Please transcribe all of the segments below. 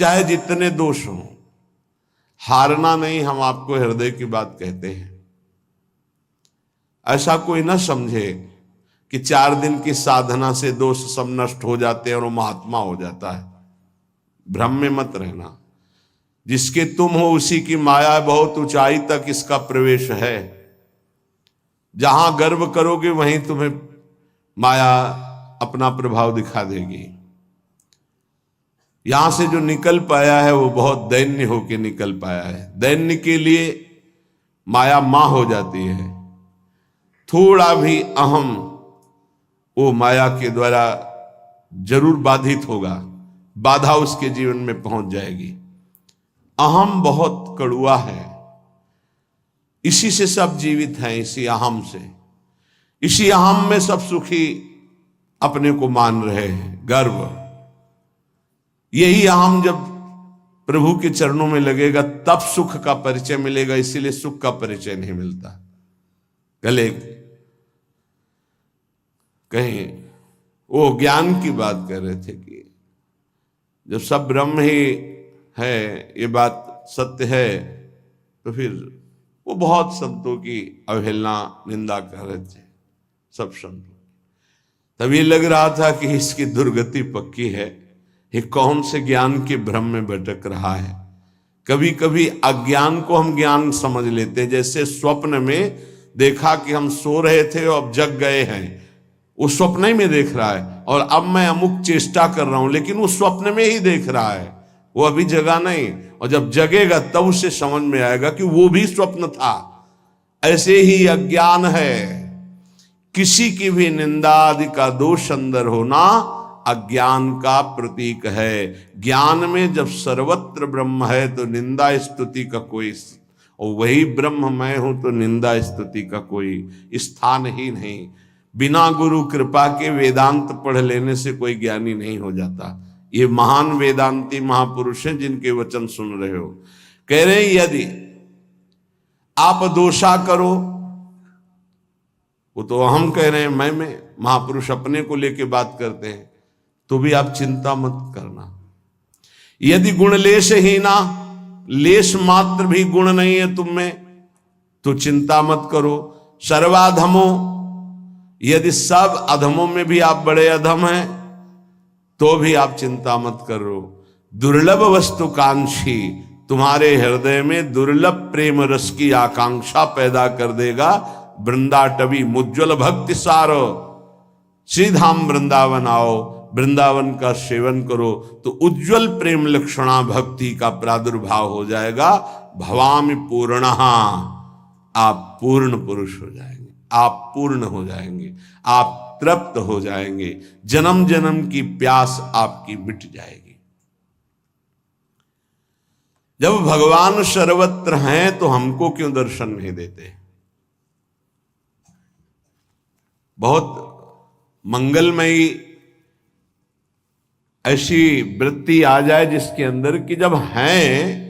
चाहे जितने दोष हों, हारना नहीं। हम आपको हृदय की बात कहते हैं। ऐसा कोई ना समझे कि 4 दिन की साधना से दोष सब नष्ट हो जाते हैं और वो महात्मा हो जाता है। भ्रम में मत रहना। जिसके तुम हो उसी की माया बहुत ऊंचाई तक इसका प्रवेश है। जहां गर्व करोगे वहीं तुम्हें माया अपना प्रभाव दिखा देगी। यहां से जो निकल पाया है वो बहुत दैन्य होके निकल पाया है। दैन्य के लिए माया मां हो जाती है। थोड़ा भी अहम वो माया के द्वारा जरूर बाधित होगा, बाधा उसके जीवन में पहुंच जाएगी। अहम बहुत कड़ुआ है, इसी से सब जीवित हैं, इसी अहम से। इसी अहम में सब सुखी अपने को मान रहे हैं। गर्व, यही अहम जब प्रभु के चरणों में लगेगा तब सुख का परिचय मिलेगा। इसीलिए सुख का परिचय नहीं मिलता। गले कहीं वो ज्ञान की बात कर रहे थे कि जब सब ब्रह्म ही है, ये बात सत्य है, तो फिर वो बहुत संतों की अवहेलना निंदा कर रहे थे, सब संतों। तभी लग रहा था कि इसकी दुर्गति पक्की है। ये कौन से ज्ञान के भ्रम में भटक रहा है। कभी कभी अज्ञान को हम ज्ञान समझ लेते हैं। जैसे स्वप्न में देखा कि हम सो रहे थे और अब जग गए हैं, वो स्वप्न ही में देख रहा है। और अब मैं अमुक चेष्टा कर रहा हूं, लेकिन वो स्वप्न में ही देख रहा है, वो अभी जगा नहीं। और जब जगेगा तब उसे समझ में आएगा कि वो भी स्वप्न था। ऐसे ही अज्ञान है। किसी की भी निंदा आदि का दोष अंदर होना अज्ञान का प्रतीक है। ज्ञान में जब सर्वत्र ब्रह्म है तो निंदा स्तुति का कोई, और वही ब्रह्म मैं हूं तो निंदा स्तुति का कोई स्थान ही नहीं। बिना गुरु कृपा के वेदांत पढ़ लेने से कोई ज्ञानी नहीं हो जाता। ये महान वेदांती महापुरुष हैं जिनके वचन सुन रहे हो। कह रहे हैं यदि आप दोषा करो, वो तो हम कह रहे हैं, मैं महापुरुष अपने को लेके बात करते हैं, तो भी आप चिंता मत करना। यदि गुणलेश ही ना, लेश मात्र भी गुण नहीं है तुम में, तो चिंता मत करो। सर्वाधमो, यदि सब अधमों में भी आप बड़े अधम हैं तो भी आप चिंता मत करो। दुर्लभ वस्तु कांक्षी, तुम्हारे हृदय में दुर्लभ प्रेम रस की आकांक्षा पैदा कर देगा। वृंदाटवी मुज्ज्वल भक्ति सारो, श्रीधाम वृंदावन आओ, वृंदावन का सेवन करो तो उज्जवल प्रेम लक्षणा भक्ति का प्रादुर्भाव हो जाएगा। भवामि पूर्णः, आप पूर्ण पुरुष हो जाएंगे, आप पूर्ण हो जाएंगे, आप तृप्त हो जाएंगे। जन्म जन्म की प्यास आपकी मिट जाएगी। जब भगवान सर्वत्र हैं तो हमको क्यों दर्शन नहीं देते। बहुत मंगलमयी ऐसी वृत्ति आ जाए जिसके अंदर कि जब हैं,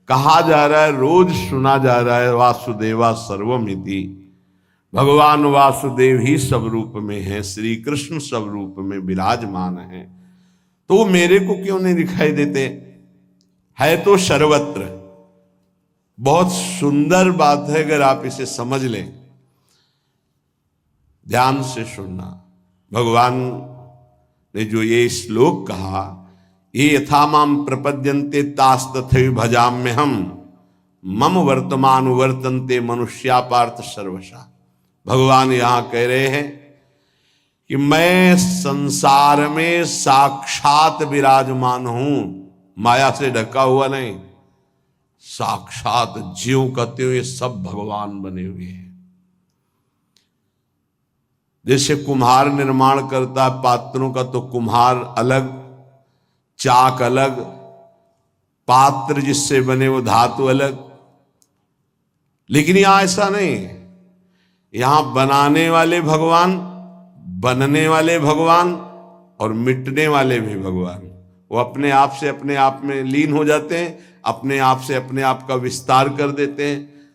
कहा जा रहा है, रोज सुना जा रहा है, वासुदेवा सर्वमिति, भगवान वासुदेव ही सब रूप में है, श्री कृष्ण सब रूप में विराजमान है, तो वो मेरे को क्यों नहीं दिखाई देते। है तो सर्वत्र। बहुत सुंदर बात है, अगर आप इसे समझ लें, ध्यान से सुनना। भगवान ने जो ये श्लोक कहा, ये यथा माम प्रपद्यन्ते तास तथैव भजाम्यहम्, मम वर्तमान वर्तन्ते मनुष्या पार्थ सर्वशा। भगवान यहां कह रहे हैं कि मैं संसार में साक्षात विराजमान हूं, माया से ढका हुआ नहीं। साक्षात ज्यों कहते हुए सब भगवान बने हुए हैं। जैसे कुम्हार निर्माण करता है पात्रों का, तो कुम्हार अलग, चाक अलग, पात्र जिससे बने वो धातु अलग। लेकिन यहां ऐसा नहीं। यहां बनाने वाले भगवान, बनने वाले भगवान और मिटने वाले भी भगवान। वो अपने आप से अपने आप में लीन हो जाते हैं, अपने आप से अपने आप का विस्तार कर देते हैं।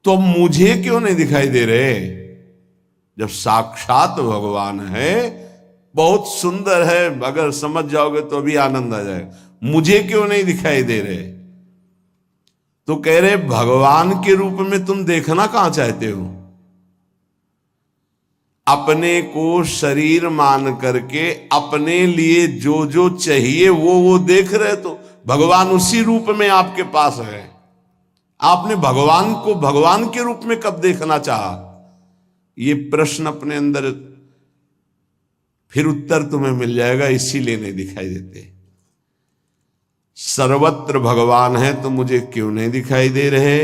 तो मुझे क्यों नहीं दिखाई दे रहे। जब साक्षात भगवान है बहुत सुंदर है, अगर समझ जाओगे तो अभी आनंद आ जाएगा, मुझे क्यों नहीं दिखाई दे रहे? तो कह रहे भगवान के रूप में तुम देखना कहां चाहते हो? अपने को शरीर मान करके अपने लिए जो जो चाहिए वो देख रहे, तो भगवान उसी रूप में आपके पास है। आपने भगवान को भगवान के रूप में कब देखना चाहा? ये प्रश्न अपने अंदर, फिर उत्तर तुम्हें मिल जाएगा, इसीलिए नहीं दिखाई देते। सर्वत्र भगवान है तो मुझे क्यों नहीं दिखाई दे रहे?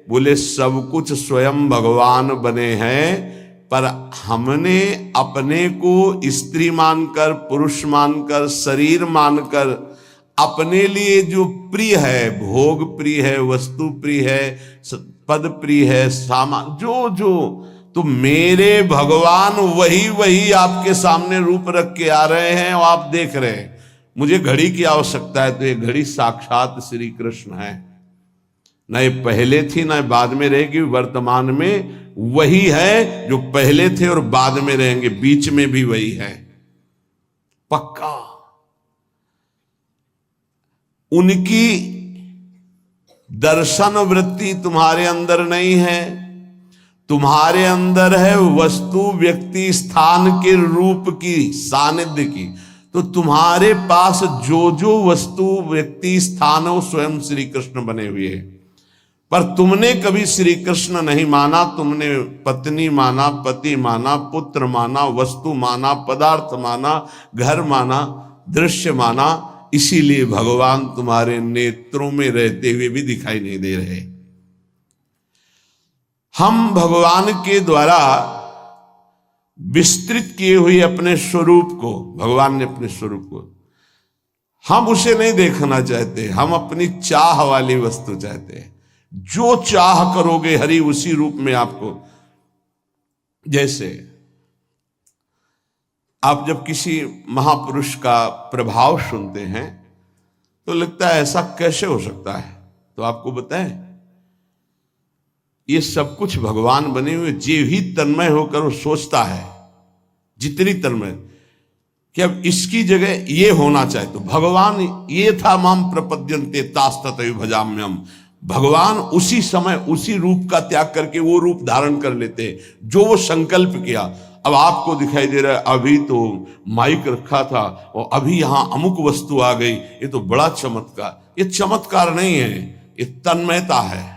बोले सब कुछ स्वयं भगवान बने हैं, पर हमने अपने को स्त्री मानकर, पुरुष मानकर, शरीर मानकर अपने लिए जो प्रिय है, भोग प्रिय है, वस्तु प्रिय है, पद प्रिय है, सामान जो जो, तो मेरे भगवान वही वही आपके सामने रूप रख के आ रहे हैं और आप देख रहे हैं। मुझे घड़ी की आवश्यकता है तो ये घड़ी साक्षात श्री कृष्ण है, न ये पहले थी न बाद में रहेगी, वर्तमान में वही है जो पहले थे और बाद में रहेंगे, बीच में भी वही है पक्का। उनकी दर्शन वृत्ति तुम्हारे अंदर नहीं है, तुम्हारे अंदर है वस्तु व्यक्ति स्थान के रूप की, सानिध्य की। तो तुम्हारे पास जो जो वस्तु व्यक्ति स्थान हो स्वयं श्री कृष्ण बने हुए हैं, पर तुमने कभी श्री कृष्ण नहीं माना। तुमने पत्नी माना, पति माना, पुत्र माना, वस्तु माना, पदार्थ माना, घर माना, दृश्य माना, इसीलिए भगवान तुम्हारे नेत्रों में रहते हुए भी दिखाई नहीं दे रहे। हम भगवान के द्वारा विस्तृत किए हुए अपने स्वरूप को, भगवान ने अपने स्वरूप को, हम उसे नहीं देखना चाहते, हम अपनी चाह वाली वस्तु चाहते हैं। जो चाह करोगे हरि उसी रूप में आपको। जैसे आप जब किसी महापुरुष का प्रभाव सुनते हैं तो लगता है ऐसा कैसे हो सकता है, तो आपको बताएं ये सब कुछ भगवान बने हुए। जे ही तन्मय होकर वो सोचता है, जितनी तन्मय कि अब इसकी जगह ये होना चाहिए, तो भगवान ये था माम प्रपद्यन्ते तास्ततयो भजाम्यहम्। भगवान उसी समय उसी रूप का त्याग करके वो रूप धारण कर लेते जो वो संकल्प किया। अब आपको दिखाई दे रहा है अभी तो माइक रखा था और अभी यहां अमुक वस्तु आ गई, ये तो बड़ा चमत्कार। ये चमत्कार नहीं है, ये तन्मयता है।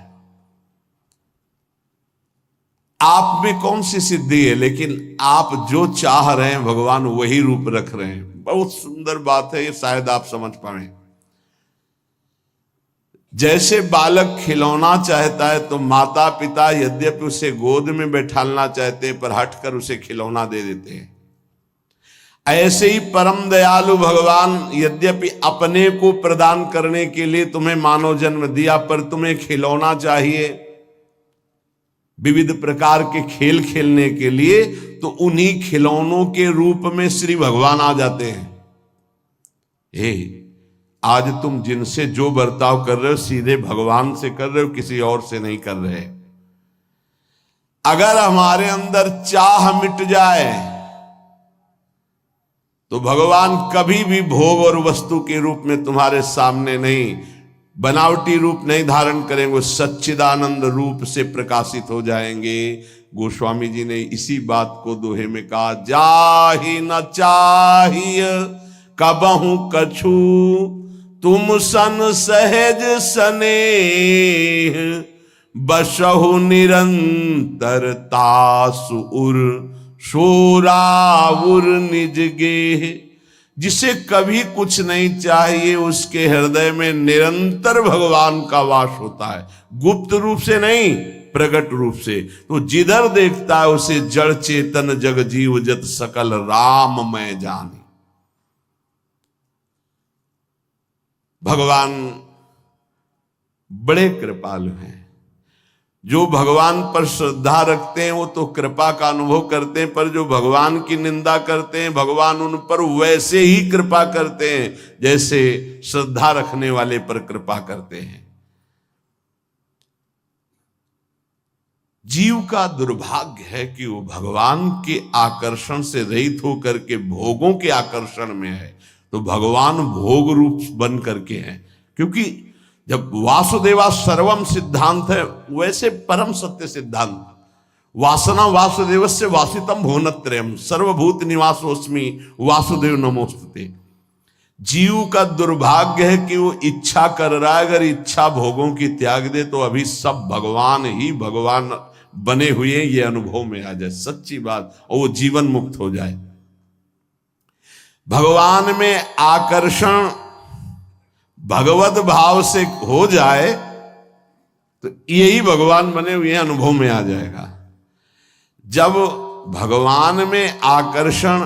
आप में कौन सी सिद्धि है, लेकिन आप जो चाह रहे हैं भगवान वही रूप रख रहे हैं। बहुत सुंदर बात है, ये शायद आप समझ पाए। जैसे बालक खिलौना चाहता है तो माता पिता यद्यपि उसे गोद में बैठालना चाहते हैं पर हटकर उसे खिलौना दे देते हैं। ऐसे ही परम दयालु भगवान यद्यपि अपने को प्रदान करने के लिए तुम्हें मानव जन्म दिया, पर तुम्हें खिलौना चाहिए विविध प्रकार के खेल खेलने के लिए, तो उन्हीं खिलौनों के रूप में श्री भगवान आ जाते हैं। आज तुम जिनसे जो बर्ताव कर रहे हो सीधे भगवान से कर रहे हो, किसी और से नहीं कर रहे। अगर हमारे अंदर चाह मिट जाए तो भगवान कभी भी भोग और वस्तु के रूप में तुम्हारे सामने नहीं, बनावटी रूप नहीं धारण करेंगे, सच्चिदानंद रूप से प्रकाशित हो जाएंगे। गोस्वामी जी ने इसी बात को दोहे में कहा, जाहि न चाहिए कबहु कछु, तुम सन सहज स्नेह, बसहु निरंतर तासु उर, शोराउर निज गेह। जिसे कभी कुछ नहीं चाहिए उसके हृदय में निरंतर भगवान का वास होता है, गुप्त रूप से नहीं प्रकट रूप से। तो जिधर देखता है उसे जड़ चेतन जग जीव जत सकल राम मैं जानी। भगवान बड़े कृपालु हैं। जो भगवान पर श्रद्धा रखते हैं वो तो कृपा का अनुभव करते हैं, पर जो भगवान की निंदा करते हैं भगवान उन पर वैसे ही कृपा करते हैं जैसे श्रद्धा रखने वाले पर कृपा करते हैं। जीव का दुर्भाग्य है कि वो भगवान के आकर्षण से रहित होकर के भोगों के आकर्षण में है। तो भगवान भोग रूप बन करके हैं, क्योंकि जब वासुदेवा सर्वम सिद्धांत है, वैसे परम सत्य सिद्धांत वासना वासुदेवस्य वासितम भुवनत्रयम् सर्वभूत निवासोस्मि वासुदेव नमोस्तुते। जीव का दुर्भाग्य है कि वो इच्छा कर रहा है, अगर इच्छा भोगों की त्याग दे तो अभी सब भगवान ही भगवान बने हुए ये अनुभव में आ जाए, सच्ची बात, और वो जीवन मुक्त हो जाए। भगवान में आकर्षण भगवत भाव से हो जाए तो यही भगवान बने हुए अनुभव में आ जाएगा। जब भगवान में आकर्षण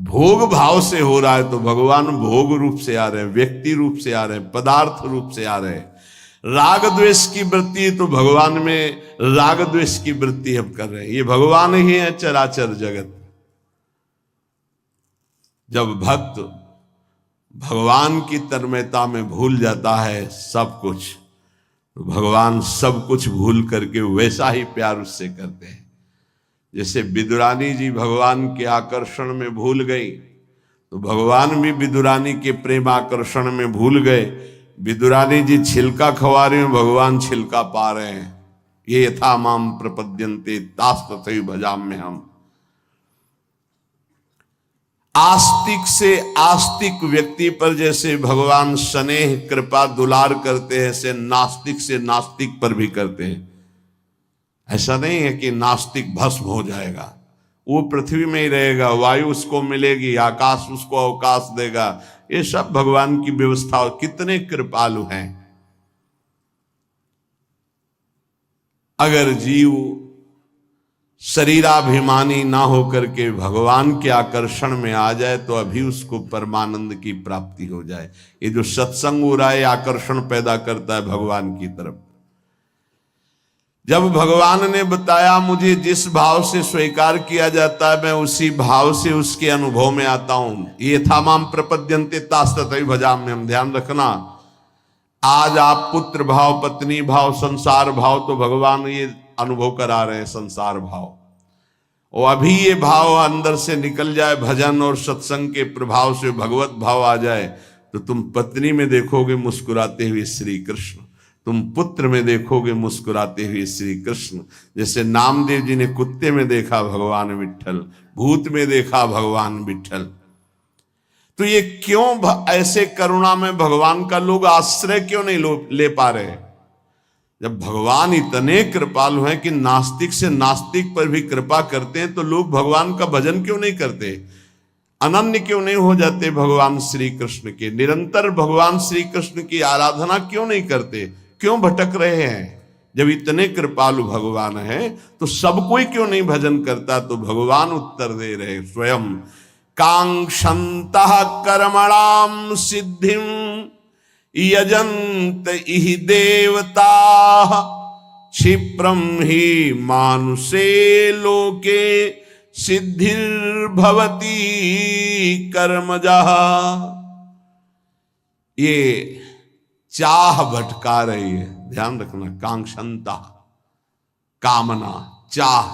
भोग भाव से हो रहा है तो भगवान भोग रूप से आ रहे हैं, व्यक्ति रूप से आ रहे हैं, पदार्थ रूप से आ रहे हैं। राग द्वेष की वृत्ति तो भगवान में राग द्वेष की वृत्ति हम कर रहे हैं, ये भगवान ही है चराचर जगत। जब भक्त भगवान की तन्मयता में भूल जाता है सब कुछ, तो भगवान सब कुछ भूल करके वैसा ही प्यार उससे करते हैं। जैसे विदुरानी जी भगवान के आकर्षण में भूल गई, तो भगवान भी विदुरानी के प्रेम आकर्षण में भूल गए। विदुरानी जी छिलका खवा रहे हैं, भगवान छिलका पा रहे हैं। ये यथा माम प्रपद्यन्ते तास तथैव भजाम्य हम। आस्तिक से आस्तिक व्यक्ति पर जैसे भगवान स्नेह कृपा दुलार करते हैं, ऐसे नास्तिक से नास्तिक पर भी करते हैं। ऐसा नहीं है कि नास्तिक भस्म हो जाएगा, वो पृथ्वी में ही रहेगा, वायु उसको मिलेगी, आकाश उसको अवकाश देगा। ये सब भगवान की व्यवस्था, कितने कृपालु हैं। अगर जीव शरीराभिमानी ना होकर के भगवान के आकर्षण में आ जाए तो अभी उसको परमानंद की प्राप्ति हो जाए। ये जो सत्संग हो रहा है आकर्षण पैदा करता है भगवान की तरफ। जब भगवान ने बताया मुझे जिस भाव से स्वीकार किया जाता है मैं उसी भाव से उसके अनुभव में आता हूं, ये था माम प्रपद्यन्ते तास तथैव भजाम्यहम्। ध्यान रखना, आज आप पुत्र भाव, पत्नी भाव, संसार भाव, तो भगवान ये अनुभव करा रहे हैं संसार भाव। और अभी ये भाव अंदर से निकल जाए, भजन और सत्संग के प्रभाव से भगवत भाव आ जाए, तो तुम पत्नी में देखोगे मुस्कुराते हुए श्री कृष्ण, तुम पुत्र में देखोगे मुस्कुराते हुए श्री कृष्ण। जैसे नामदेव जी ने कुत्ते में देखा भगवान विट्ठल, भूत में देखा भगवान विट्ठल। तो ये क्यों ऐसे करुणा में भगवान का लोग आश्रय क्यों नहीं ले पा रहे? जब भगवान इतने कृपालु हैं कि नास्तिक से नास्तिक पर भी कृपा करते हैं, तो लोग भगवान का भजन क्यों नहीं करते? अनन्य क्यों नहीं हो जाते भगवान श्री कृष्ण के? निरंतर भगवान श्री कृष्ण की आराधना क्यों नहीं करते? क्यों भटक रहे हैं? जब इतने कृपालु भगवान हैं तो सब कोई क्यों नहीं भजन करता? तो भगवान उत्तर दे रहे स्वयं, कांक्षन्तः कर्मणां सिद्धिं यजन्त इहि देवताः क्षिप्रं हि मानुषे लोके सिद्धिर्भवति कर्मजः। ये चाह भटका रही है, ध्यान रखना। कांक्षंता, कामना, चाह,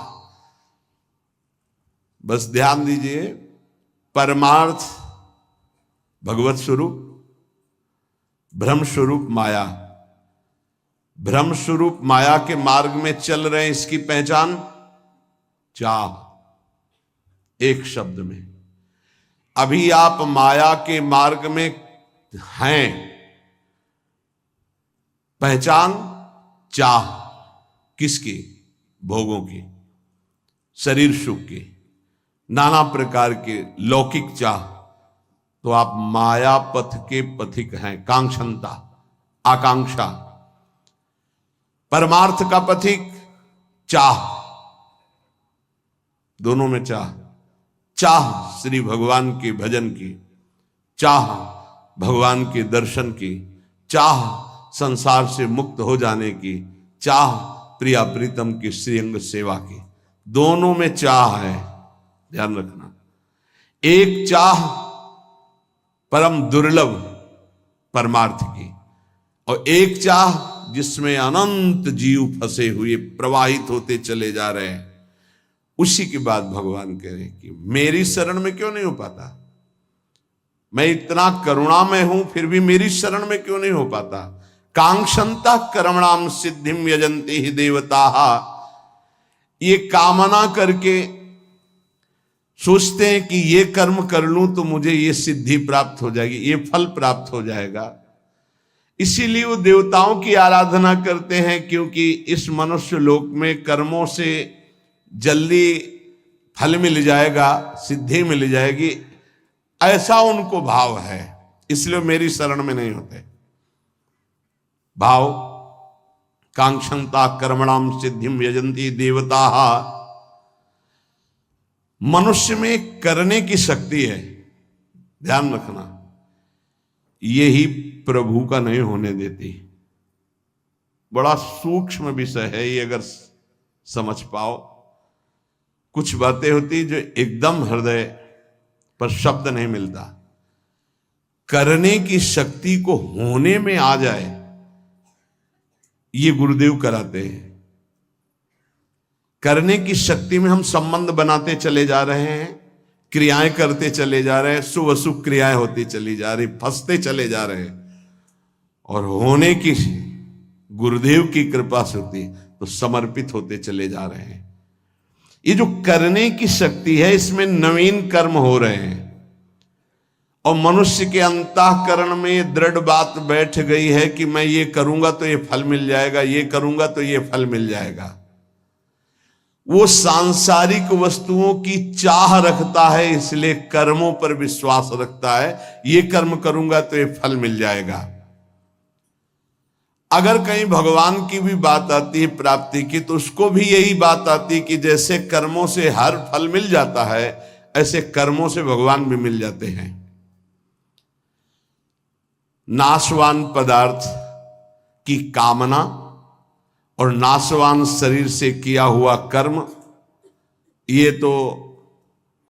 बस ध्यान दीजिए। परमार्थ भगवत स्वरूप, ब्रह्म स्वरूप माया। ब्रह्म स्वरूप माया के मार्ग में चल रहे हैं, इसकी पहचान चाह। एक शब्द में, अभी आप माया के मार्ग में हैं, पहचान चाह। किसकी? भोगों की, शरीर सुख की, नाना प्रकार के लौकिक चाह। तो आप माया पथ के पथिक हैं। कांक्षंता, आकांक्षा। परमार्थ का पथिक चाह, दोनों में चाह। चाह श्री भगवान के भजन की, चाह भगवान के दर्शन की, चाह संसार से मुक्त हो जाने की, चाह प्रिया प्रीतम की श्रीअंग सेवा की। दोनों में चाह है, ध्यान रखना। एक चाह परम दुर्लभ परमार्थ की, और एक चाह जिसमें अनंत जीव फंसे हुए प्रवाहित होते चले जा रहे हैं, उसी की बात भगवान कह रहे हैं कि मेरी शरण में क्यों नहीं हो पाता। मैं इतना करुणामय हूं फिर भी मेरी शरण में क्यों नहीं हो पाता। कांक्षंता कर्मणाम सिद्धिम यजन्ति ही देवता, ये कामना करके सोचते हैं कि ये कर्म कर लूं तो मुझे ये सिद्धि प्राप्त हो जाएगी, ये फल प्राप्त हो जाएगा। इसीलिए वो देवताओं की आराधना करते हैं, क्योंकि इस मनुष्य लोक में कर्मों से जल्दी फल मिल जाएगा, सिद्धि मिल जाएगी, ऐसा उनको भाव है। इसलिए मेरी शरण में नहीं होते। भाव कांक्षंता कर्मणाम सिद्धिम यजन्ति देवता, मनुष्य में करने की शक्ति है, ध्यान रखना, यही प्रभु का नहीं होने देती। बड़ा सूक्ष्म विषय है ये, अगर समझ पाओ। कुछ बातें होती जो एकदम हृदय पर शब्द नहीं मिलता, करने की शक्ति को होने में आ जाए, ये गुरुदेव कराते हैं। करने की शक्ति में हम संबंध बनाते चले जा रहे हैं, क्रियाएं करते चले जा रहे हैं, शुभ अशुभ क्रियाएं होती चली जा रही, फंसते चले जा रहे हैं, और होने की गुरुदेव की कृपा से होती तो समर्पित होते चले जा रहे हैं। ये जो करने की शक्ति है, इसमें नवीन कर्म हो रहे हैं, और मनुष्य के अंतःकरण में दृढ़ बात बैठ गई है कि मैं ये करूंगा तो ये फल मिल जाएगा, ये करूंगा तो ये फल मिल जाएगा। वो सांसारिक वस्तुओं की चाह रखता है, इसलिए कर्मों पर विश्वास रखता है, ये कर्म करूंगा तो ये फल मिल जाएगा। अगर कहीं भगवान की भी बात आती है प्राप्ति की, तो उसको भी यही बात आती है कि जैसे कर्मों से हर फल मिल जाता है, ऐसे कर्मों से भगवान भी मिल जाते हैं। नाशवान पदार्थ की कामना और नाशवान शरीर से किया हुआ कर्म, ये तो